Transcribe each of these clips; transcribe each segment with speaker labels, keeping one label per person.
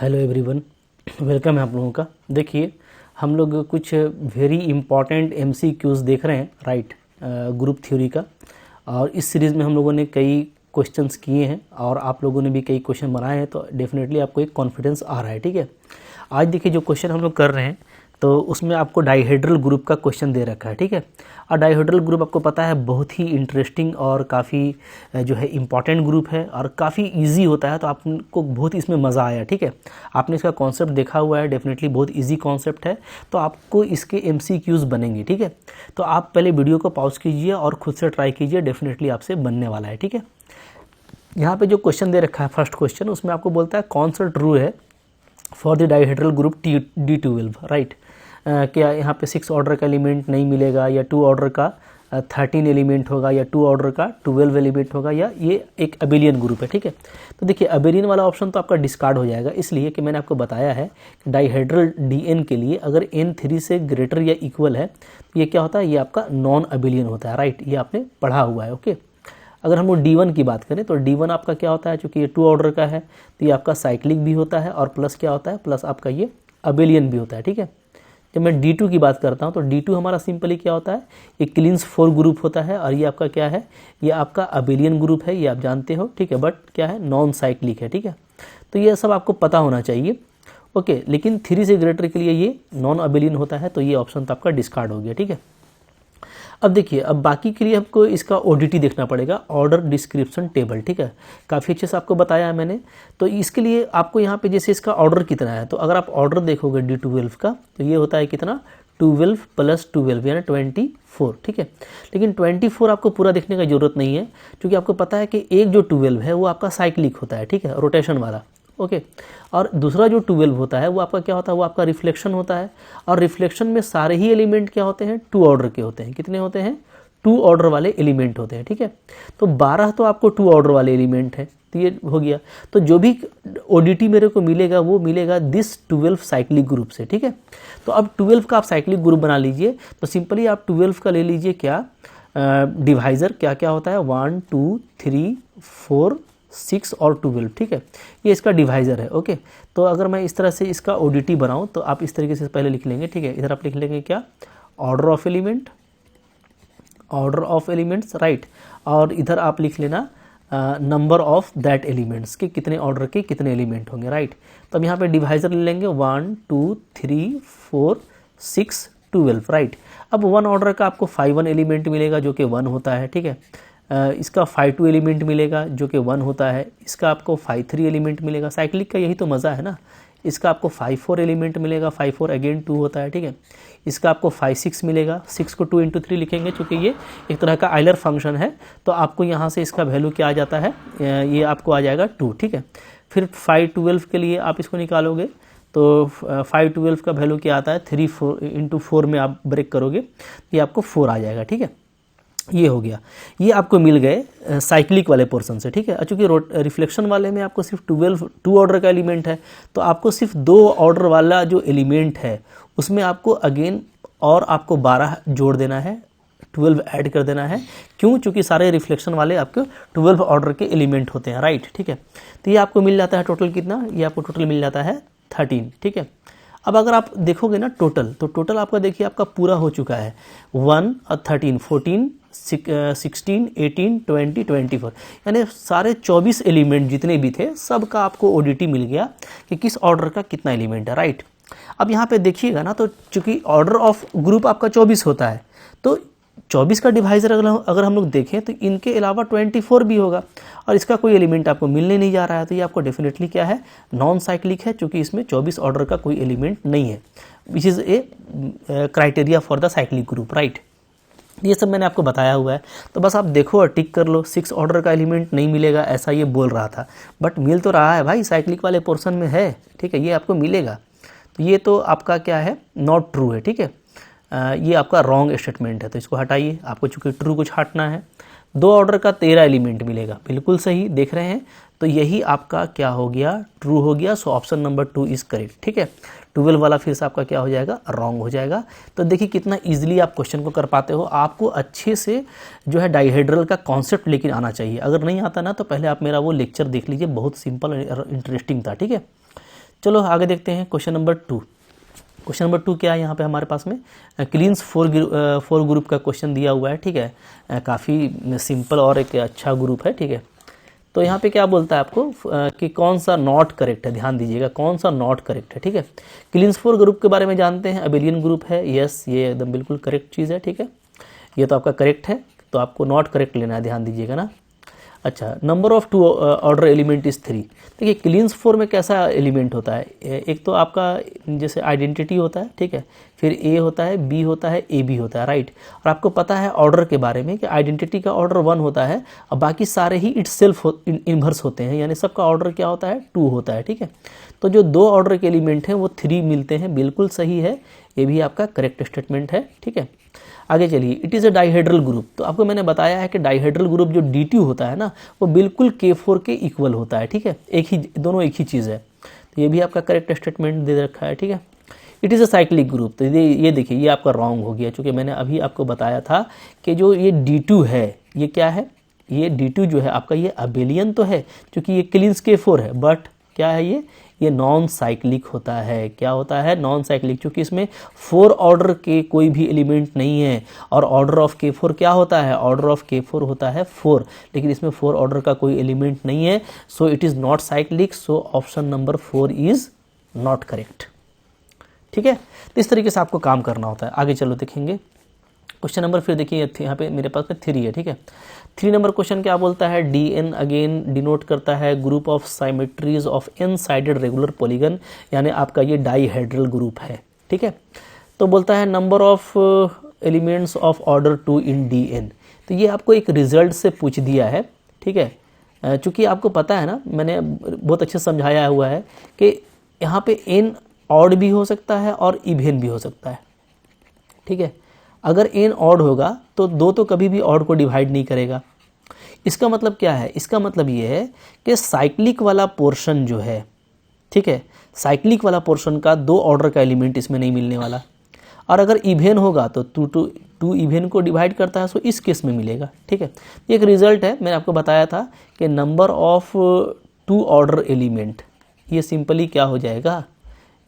Speaker 1: Hello everyone, welcome है आप लोगों का। देखिए, हम लोग कुछ वेरी इंपॉर्टेंट एमसीक्यूज़ देख रहे हैं, राइट, ग्रुप थ्योरी का। और इस सीरीज़ में हम लोगों ने कई क्वेश्चंस किए हैं और आप लोगों ने भी कई क्वेश्चन बनाए हैं, तो डेफिनेटली आपको एक कॉन्फिडेंस आ रहा है। ठीक है, आज देखिए जो क्वेश्चन हम लोग कर रहे हैं तो उसमें आपको डाइहेड्रल ग्रुप का क्वेश्चन दे रखा है। ठीक है, और डाइहेड्रल ग्रुप आपको पता है बहुत ही इंटरेस्टिंग और काफ़ी जो है इम्पॉर्टेंट ग्रुप है और काफ़ी इजी होता है, तो आपको बहुत इसमें मज़ा आया। ठीक है, आपने इसका कॉन्सेप्ट देखा हुआ है, डेफिनेटली बहुत इजी कॉन्सेप्ट है, तो आपको इसके एमसीक्यूज़ बनेंगे। ठीक है, तो आप पहले वीडियो को पॉज कीजिए और खुद से ट्राई कीजिए, डेफिनेटली आपसे बनने वाला है। ठीक है, यहाँ पे जो क्वेश्चन दे रखा है फर्स्ट क्वेश्चन, उसमें आपको बोलता है कौन सा ट्रू है for the dihedral group D12, right. क्या यहाँ पे 6 ऑर्डर का एलिमेंट नहीं मिलेगा, या 2 ऑर्डर का 13 एलिमेंट होगा, या 2 ऑर्डर का 12 एलिमेंट होगा, या ये एक अबेलियन ग्रुप है। ठीक है, तो देखिए अबेलियन वाला ऑप्शन तो आपका डिस्कार्ड हो जाएगा, इसलिए कि मैंने आपको बताया है कि डाइहेड्रल DN के लिए अगर n 3 से ग्रेटर या इक्वल है तो ये क्या होता है, ये आपका नॉन अबेलियन होता है, राइट। ये आपने पढ़ा हुआ है। ओके, अगर हम लोग D1 की बात करें तो D1 आपका क्या होता है, चूँकि ये 2 ऑर्डर का है तो ये आपका साइक्लिक भी होता है, और प्लस क्या होता है, प्लस आपका ये अबेलियन भी होता है। ठीक है, जब मैं D2 की बात करता हूँ तो D2 हमारा सिंपली क्या होता है, ये क्लींस 4 ग्रुप होता है, और ये आपका क्या है, ये आपका अबेलियन ग्रुप है, ये आप जानते हो। ठीक है, बट क्या है, नॉन साइक्लिक है। ठीक है, तो ये सब आपको पता होना चाहिए। ओके, लेकिन 3 से ग्रेटर के लिए ये नॉन अबेलियन होता है, तो ये ऑप्शन तो आपका डिस्कार्ड हो गया। ठीक है, अब देखिए, अब बाकी के लिए आपको इसका ODT देखना पड़ेगा, ऑर्डर डिस्क्रिप्शन टेबल। ठीक है, काफ़ी अच्छे से आपको बताया है मैंने। तो इसके लिए आपको यहाँ पे जैसे इसका ऑर्डर कितना है, तो अगर आप ऑर्डर देखोगे D12 का तो ये होता है कितना, 12 + 12 यानी 24। ठीक है, लेकिन 24 आपको पूरा देखने का जरूरत नहीं है, क्योंकि आपको पता है कि एक जो 12 है वो आपका साइक्लिक होता है। ठीक है, रोटेशन वाला। ओके, और दूसरा जो 12 होता है वो आपका क्या होता है, वो आपका रिफ्लेक्शन होता है, और रिफ्लेक्शन में सारे ही एलिमेंट क्या होते हैं, 2 ऑर्डर के होते हैं। कितने होते हैं, 2 ऑर्डर वाले एलिमेंट होते हैं। ठीक है, तो 12 तो आपको 2 ऑर्डर वाले एलिमेंट है, तो ये हो गया। तो जो भी ODT मेरे को मिलेगा वो मिलेगा दिस 12 साइक्लिक ग्रुप से। ठीक है, तो अब 12 का आप साइक्लिक ग्रुप बना लीजिए, तो सिंपली आप 12 का ले लीजिए क्या, डिवाइज़र क्या क्या होता है, 1 2 3 4 6 और 12। ठीक है, ये इसका डिवाइज़र है। ओके, तो अगर मैं इस तरह से इसका ODT बनाऊं तो आप इस तरीके से पहले लिख लेंगे। ठीक है, इधर आप लिख लेंगे क्या, ऑर्डर ऑफ एलिमेंट्स, राइट, और इधर आप लिख लेना नंबर ऑफ दैट एलिमेंट्स के कितने ऑर्डर के कितने एलिमेंट होंगे, राइट। तो अब यहाँ पे डिवाइज़र ले लेंगे 1 2 3 4 6 12, राइट। अब 1 ऑर्डर का आपको 5 एलिमेंट मिलेगा जो कि 1 होता है। ठीक है, इसका 5 एलिमेंट मिलेगा जो कि 1 होता है, इसका आपको 5 एलिमेंट मिलेगा, साइक्लिक का यही तो मज़ा है ना। इसका आपको 5 एलिमेंट मिलेगा, 5 अगेन 2 होता है। ठीक है, इसका आपको 5 मिलेगा, 6 को 2 × 3 लिखेंगे, चूँकि ये एक तरह का आइलर फंक्शन है, तो आपको यहाँ से इसका वैल्यू क्या आ जाता है, ये आपको आ जाएगा 2। ठीक है, फिर 5 12 के लिए आप इसको निकालोगे तो 5 12 का वैल्यू क्या आता है, 3 × 4 में आप ब्रेक करोगे, ये आपको 4 आ जाएगा। ठीक है, ये हो गया, ये आपको मिल गए साइक्लिक वाले पोर्शन से। ठीक है, चूँकि रिफ्लेक्शन वाले में आपको सिर्फ 2 ऑर्डर का एलिमेंट है, तो आपको सिर्फ 2 ऑर्डर वाला जो एलिमेंट है उसमें आपको अगेन और आपको 12 जोड़ देना है, 12 ऐड कर देना है। क्यों, चूँकि सारे रिफ्लेक्शन वाले आपके 12 ऑर्डर के एलिमेंट होते हैं, राइट। ठीक है, तो ये आपको मिल जाता है टोटल कितना, ये आपको टोटल मिल जाता है 13। ठीक है, अब अगर आप देखोगे ना टोटल, तो टोटल आपका देखिए आपका पूरा हो चुका है 1 और 13 14 16 18 20 24, यानी सारे 24 एलिमेंट जितने भी थे सब का आपको ODT मिल गया कि किस ऑर्डर का कितना एलिमेंट है, राइट। अब यहाँ पे देखिएगा ना, तो चूंकि ऑर्डर ऑफ ग्रुप आपका 24 होता है, तो 24 का डिवाइज़र अगर हम लोग देखें तो इनके अलावा 24 भी होगा, और इसका कोई एलिमेंट आपको मिलने नहीं जा रहा है, तो ये आपको डेफिनेटली क्या है, नॉन साइक्लिक है, क्योंकि इसमें 24 ऑर्डर का कोई एलिमेंट नहीं है, which is a criteria for the cyclic group, right. ये सब मैंने आपको बताया हुआ है, तो बस आप देखो और टिक कर लो। 6 ऑर्डर का एलिमेंट नहीं मिलेगा ऐसा ये बोल रहा था, बट मिल तो रहा है भाई, साइक्लिक वाले पोर्शन में है। ठीक है, ये आपको मिलेगा, तो ये तो आपका क्या है, नॉट ट्रू है। ठीक है, ये आपका रॉन्ग स्टेटमेंट है, तो इसको हटाइए, आपको चूँकि ट्रू कुछ हटना है। 2 ऑर्डर का 13 एलिमेंट मिलेगा, बिल्कुल सही देख रहे हैं, तो यही आपका क्या हो गया, ट्रू हो गया। So option number 2 is correct. ठीक है, 12 वाला फिर से आपका क्या हो जाएगा, रॉन्ग हो जाएगा। तो देखिए कितना इजीली आप क्वेश्चन को कर पाते हो। आपको अच्छे से जो है डाइहेड्रल का कॉन्सेप्ट लेकर आना चाहिए, अगर नहीं आता ना तो पहले आप मेरा वो लेक्चर देख लीजिए, बहुत सिंपल और इंटरेस्टिंग था। ठीक है, चलो आगे देखते हैं क्वेश्चन नंबर 2। क्वेश्चन नंबर 2 क्या है यहाँ पे हमारे पास में, क्लीन्स फोर ग्रुप का क्वेश्चन दिया हुआ है, ठीक है। काफ़ी सिंपल और एक अच्छा ग्रुप है, ठीक है। तो यहाँ पे क्या बोलता है आपको कि कौन सा नॉट करेक्ट है, ध्यान दीजिएगा कौन सा नॉट करेक्ट है, ठीक है। क्लीन्स फोर ग्रुप के बारे में जानते हैं, अबेलियन ग्रुप है, यस ये एकदम बिल्कुल करेक्ट चीज़ है, ठीक है। ये तो आपका करेक्ट है, तो आपको नॉट करेक्ट लेना है, ध्यान दीजिएगा ना। अच्छा, number of two order element is 3। देखिए क्लीन्स फोर में कैसा एलिमेंट होता है, एक तो आपका जैसे आइडेंटिटी होता है, ठीक है, फिर ए होता है, बी होता है, ए बी होता है, राइट। और आपको पता है ऑर्डर के बारे में कि आइडेंटिटी का ऑर्डर 1 होता है और बाकी सारे ही इटसेल्फ इन्वर्स होते हैं, यानी सबका ऑर्डर क्या होता है 2 होता है, ठीक है। तो जो 2 ऑर्डर के एलिमेंट हैं वो 3 मिलते हैं, बिल्कुल सही है, ये भी आपका करेक्ट स्टेटमेंट है, ठीक है। आगे चलिए, it is a dihedral group. तो आपको मैंने बताया है कि डाइहेड्रल ग्रुप जो D2 होता है ना, वो बिल्कुल K4 के इक्वल होता है, ठीक है, दोनों एक ही चीज़ है। तो ये भी आपका करेक्ट स्टेटमेंट दे रखा है, ठीक है। It is a cyclic group. तो ये देखिए ये आपका रॉन्ग हो गया, चूँकि मैंने अभी आपको बताया था कि जो ये D2 है ये क्या है, ये D2 जो है आपका ये अबेलियन तो है, क्योंकि ये क्लीन्स K4 है, बट क्या है ये नॉन साइक्लिक होता है। क्या होता है, नॉन साइक्लिक, क्योंकि इसमें 4 ऑर्डर के कोई भी एलिमेंट नहीं है। और ऑर्डर ऑफ K4 क्या होता है, ऑर्डर ऑफ K4 होता है 4, लेकिन इसमें 4 ऑर्डर का कोई एलिमेंट नहीं है, so it is not cyclic, so option number 4 is not correct, ठीक है। तो इस तरीके से आपको काम करना होता है। आगे चलो देखेंगे क्वेश्चन नंबर, फिर देखिए यहाँ पे मेरे पास में 3 है, ठीक है। 3 नंबर क्वेश्चन क्या बोलता है, DN अगेन डिनोट करता है group of symmetries of n sided regular polygon, यानी आपका ये डाईहेड्रल ग्रुप है, ठीक है। तो बोलता है number of elements of order 2 in DN। तो ये आपको एक रिजल्ट से पूछ दिया है, ठीक है। चूँकि आपको पता है ना, मैंने बहुत अच्छे समझाया हुआ है कि यहाँ पे n ऑड भी हो सकता है और इवेन भी हो सकता है, ठीक है। अगर n ऑड होगा तो 2 तो कभी भी ऑड को डिवाइड नहीं करेगा। इसका मतलब क्या है, इसका मतलब ये है कि साइक्लिक वाला पोर्शन जो है, ठीक है, साइक्लिक वाला पोर्शन का 2 ऑर्डर का एलिमेंट इसमें नहीं मिलने वाला। और अगर इवेन होगा तो 2 इवेन को डिवाइड करता है, सो इस केस में मिलेगा, ठीक है। ये एक रिजल्ट है, मैंने आपको बताया था कि नंबर ऑफ 2 ऑर्डर एलिमेंट, ये सिंपली क्या हो जाएगा,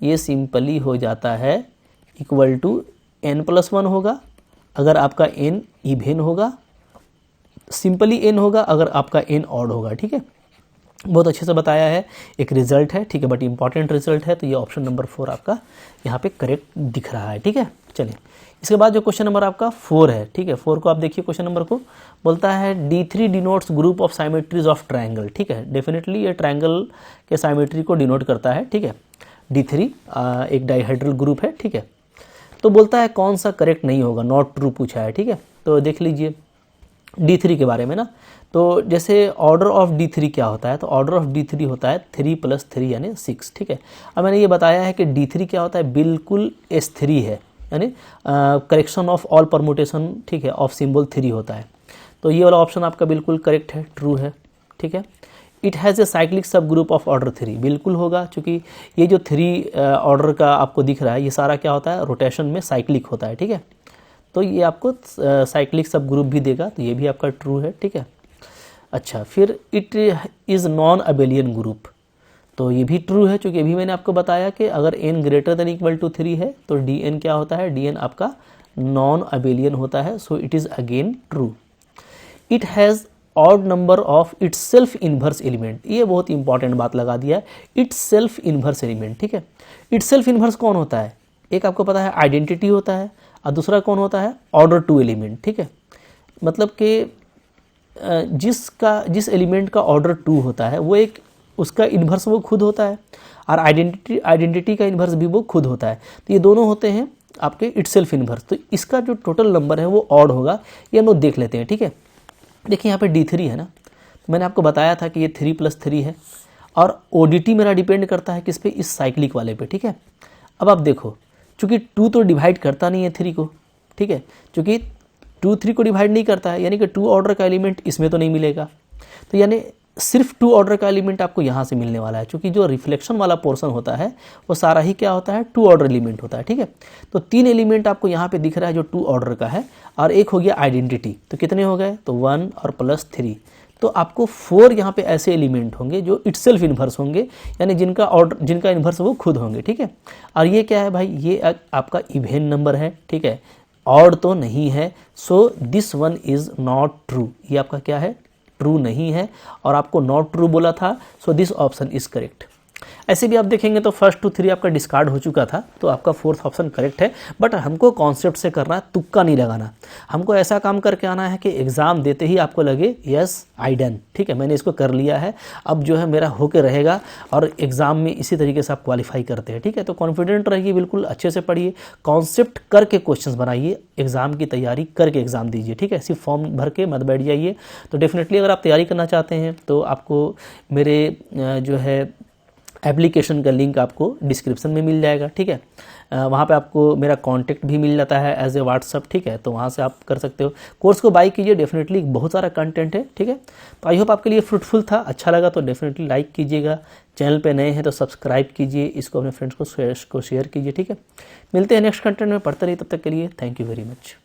Speaker 1: ये सिंपली हो जाता है इक्वल टू n+1 होगा अगर आपका n इवेन होगा, सिंपली n होगा अगर आपका n ऑड होगा, ठीक है। बहुत अच्छे से बताया है, एक रिजल्ट है, ठीक है, बट इंपॉर्टेंट रिजल्ट है। तो ये ऑप्शन नंबर 4 आपका यहाँ पे करेक्ट दिख रहा है, ठीक है। चलिए इसके बाद जो क्वेश्चन नंबर आपका 4 है, ठीक है, 4 को आप देखिए, क्वेश्चन नंबर को बोलता है D3 denotes group of symmetries of triangle, ठीक है। डेफिनेटली ये ट्रायंगल के साइमेट्री को डिनोट करता है, ठीक है। D3 एक डाइहेड्रल ग्रुप है, ठीक है। तो बोलता है कौन सा करेक्ट नहीं होगा, नॉट ट्रू पूछा है, ठीक है। तो देख लीजिए D3 के बारे में ना, तो जैसे ऑर्डर ऑफ D3 क्या होता है, तो ऑर्डर ऑफ D3 होता है 3 + 3 यानी 6, ठीक है। अब मैंने ये बताया है कि D3 क्या होता है, बिल्कुल S3 है, यानी करेक्शन ऑफ ऑल परमुटेशन, ठीक है, ऑफ सिंबल 3 होता है। तो ये वाला ऑप्शन आपका बिल्कुल करेक्ट है, ट्रू है, ठीक है। इट हैज़ ए साइक्लिक सब ग्रुप ऑफ ऑर्डर 3, बिल्कुल होगा, क्योंकि ये जो 3 ऑर्डर का आपको दिख रहा है ये सारा क्या होता है, रोटेशन में साइक्लिक होता है, ठीक है। तो ये आपको साइक्लिक सब ग्रुप भी देगा, तो ये भी आपका ट्रू है, ठीक है। अच्छा, फिर it is non abelian group, तो ये भी ट्रू है, क्योंकि अभी मैंने आपको बताया कि अगर n > 3 है तो DN क्या होता है, DN आपका नॉन अबेलियन होता है, so it is again true. It has odd number of its self inverse element, ये बहुत इंपॉर्टेंट बात लगा दिया है, इट्स सेल्फ इन्वर्स एलिमेंट, ठीक है। इट्स सेल्फ इन्वर्स कौन होता है, एक आपको पता है आइडेंटिटी होता है, और दूसरा कौन होता है, ऑर्डर 2 एलिमेंट, ठीक है। मतलब कि जिस एलिमेंट का ऑर्डर 2 होता है वो एक उसका इन्वर्स वो खुद होता है, और आइडेंटिटी का इन्वर्स भी वो खुद होता है। तो ये दोनों होते हैं आपके इटसेल्फ इन्वर्स। तो इसका जो टोटल नंबर है वो ऑड होगा, ये हम लोग देख लेते हैं, ठीक है। देखिए यहाँ पे D3 है ना, तो मैंने आपको बताया था कि ये 3 + 3 है, और ODT मेरा डिपेंड करता है किस पे, इस साइक्लिक वाले पे, ठीक है। अब आप देखो, चूँकि 2 तो डिवाइड करता नहीं है 3 को, ठीक है, चूँकि 2 3 को डिवाइड नहीं करता है, यानी कि 2 ऑर्डर का एलिमेंट इसमें तो नहीं मिलेगा, तो यानी सिर्फ 2 ऑर्डर का एलिमेंट आपको यहाँ से मिलने वाला है, क्योंकि जो रिफ्लेक्शन वाला पोर्शन होता है वो सारा ही क्या होता है, 2 ऑर्डर एलिमेंट होता है, ठीक है। तो 3 एलिमेंट आपको यहाँ पे दिख रहा है जो 2 ऑर्डर का है, और एक हो गया आइडेंटिटी, तो कितने हो गए, तो 1 और +3, तो आपको 4 यहाँ पे ऐसे एलिमेंट होंगे जो इटसेल्फ इन्वर्स होंगे, यानी जिनका ऑर्डर, जिनका इन्वर्स वो खुद होंगे, ठीक है। और ये क्या है भाई, ये आपका इवन नंबर है, ठीक है, ऑड तो नहीं है, so this one is not true, ये आपका क्या है, ट्रू नहीं है, और आपको नॉट ट्रू बोला था, so this option is correct. ऐसे भी आप देखेंगे तो फर्स्ट 2 3 आपका डिस्कार्ड हो चुका था, तो आपका 4th ऑप्शन करेक्ट है। बट हमको कॉन्सेप्ट से करना है, तुक्का नहीं लगाना। हमको ऐसा काम करके आना है कि एग्जाम देते ही आपको लगे यस आई डन, ठीक है, मैंने इसको कर लिया है, अब जो है मेरा होके रहेगा, और एग्जाम में इसी तरीके से आप क्वालिफाई करते हैं, ठीक है। तो कॉन्फिडेंट रहिए, बिल्कुल अच्छे से पढ़िए, कॉन्सेप्ट करके क्वेश्चंस बनाइए, एग्जाम की तैयारी करके एग्जाम दीजिए, ठीक है। सिर्फ फॉर्म भर के मत बैठ जाइए। तो डेफिनेटली अगर आप तैयारी करना चाहते हैं तो आपको मेरे जो है एप्लीकेशन का लिंक आपको डिस्क्रिप्शन में मिल जाएगा, ठीक है। वहाँ पे आपको मेरा कांटेक्ट भी मिल जाता है एज ए व्हाट्सअप, ठीक है, तो वहाँ से आप कर सकते हो। कोर्स को बाय कीजिए, डेफिनेटली बहुत सारा कंटेंट है, ठीक है। तो आई होप आपके लिए फ्रूटफुल था, अच्छा लगा तो डेफिनेटली लाइक कीजिएगा, चैनल पे नए हैं तो सब्सक्राइब कीजिए, इसको अपने फ्रेंड्स को शेयर कीजिए, ठीक है। मिलते हैं नेक्स्ट कंटेंट में, पढ़ते रहिए, तब तक के लिए थैंक यू वेरी मच।